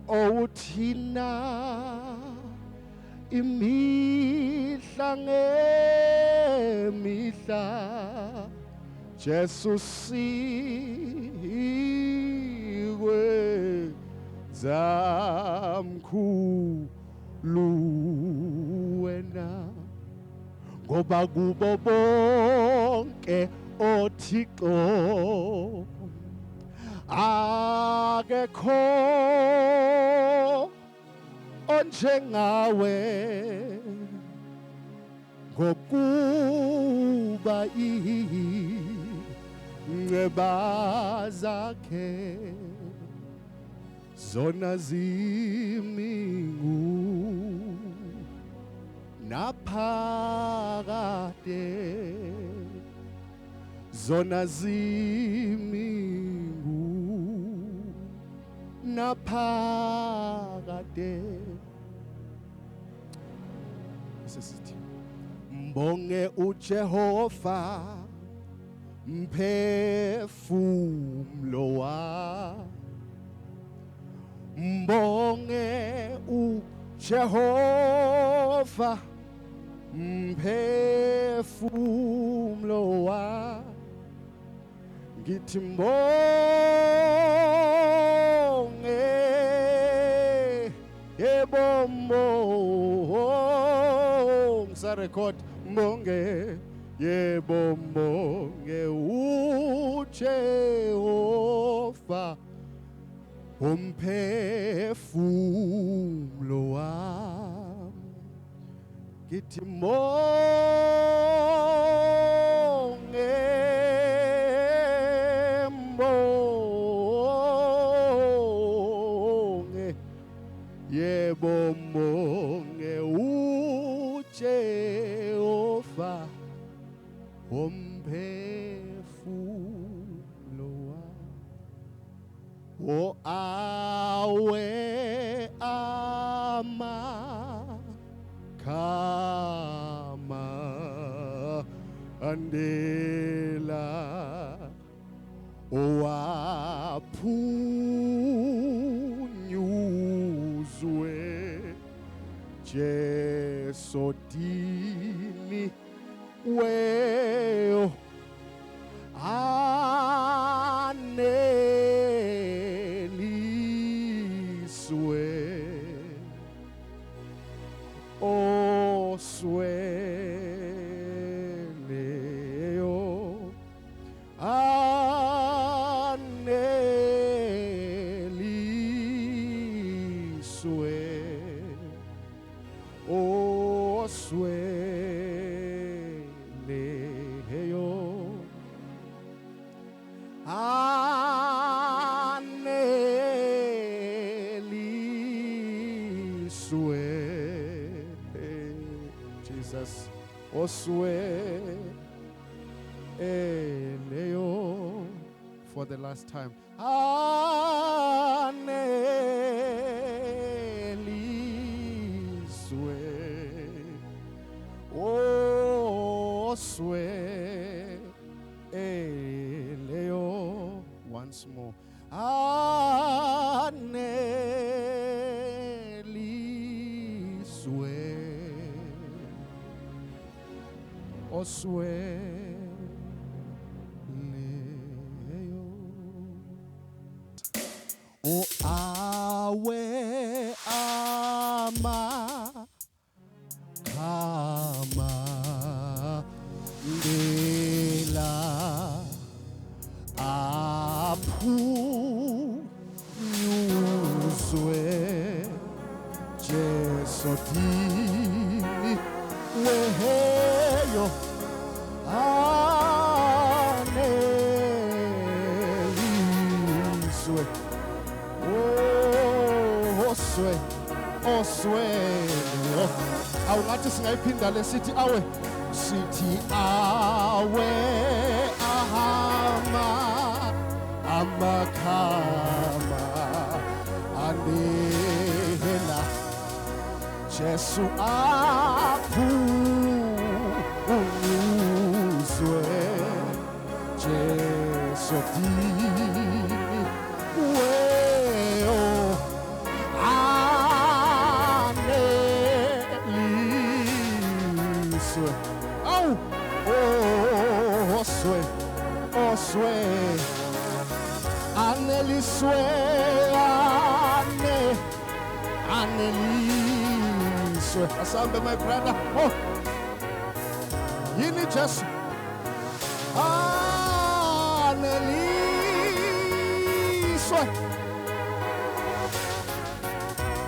Owuthina imihla ngemihla Jesu sikwe zamkhulu wena ngoba kubo bonke oThixo akekho onjengawe ngokuba ingceba zakhe zona zimingu naphakade zona zimingu naphakade sesithi mbonge uJehova mphefumulo wami mbonge uJehova mphefumulo wami ngithi mbonge yebombo ngisarecord mbonge yebombonge uJehova umphefumulo wami ngithi mbonge mbonge yebombonge uJehova umphefumulo wami o awe amakama andela owaphunyuzwe jesodini weyo aneliswe osweleyo aneliswe osweleyo aneliswe Jesus osweleyo for the last time aneliswe osweleyo once more aneliswe osweleyo o awe amakama ndela aphunyuzwe jesodini weheyo aneliswe osweleyo awungathi singayiphinda lesithi awe sithi awe amakama andela Jesu aphunyuzwe jesodini weyo aneliswe. Asambe my brother. Oh. Yini Jesu. Aneliswe.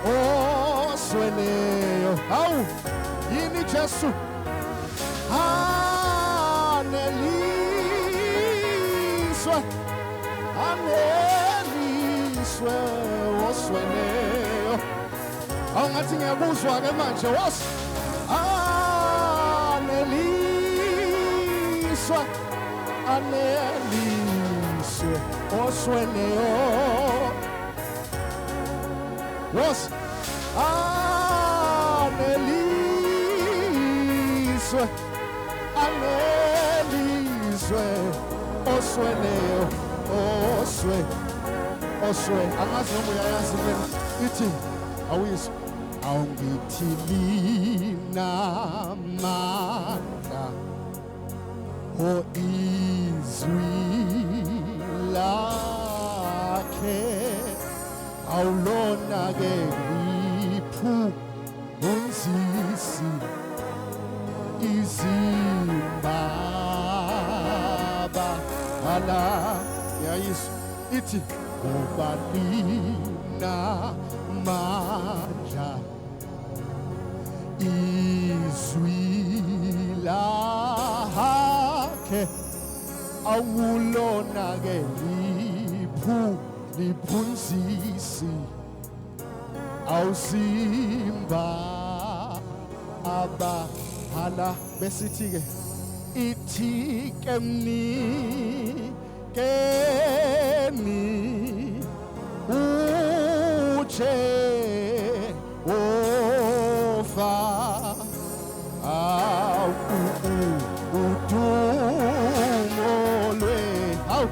Oh, sweneyo. Au. Yini Jesu. Aneliswe. Aneliswe. Oh, sweneyo. Awungathi ngiyakuzwa ke manje was. Aneliswe. Aneliswe. Oh, sweneyo. Was. Aneliswe. Aneliswe. Osweleo. Oswe. Oswe. Angazi noma uyayazi mina. Ithi awuyizwa. Awungithilina amandla. O izwi lakhe. Awulona ke liphu unzisi. Izimbaba ala yayizwa ithi ubalina mandla izwi lakhe awulona ke liphunzisi awusimba abahala besithi ke ithi kemni uche ofa utumolwe au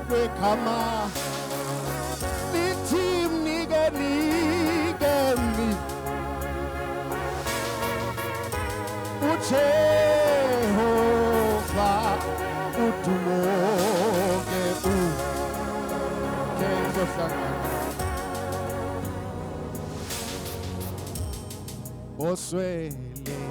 lwekama litim nigeni Jehova udumoke kengohlangana oswele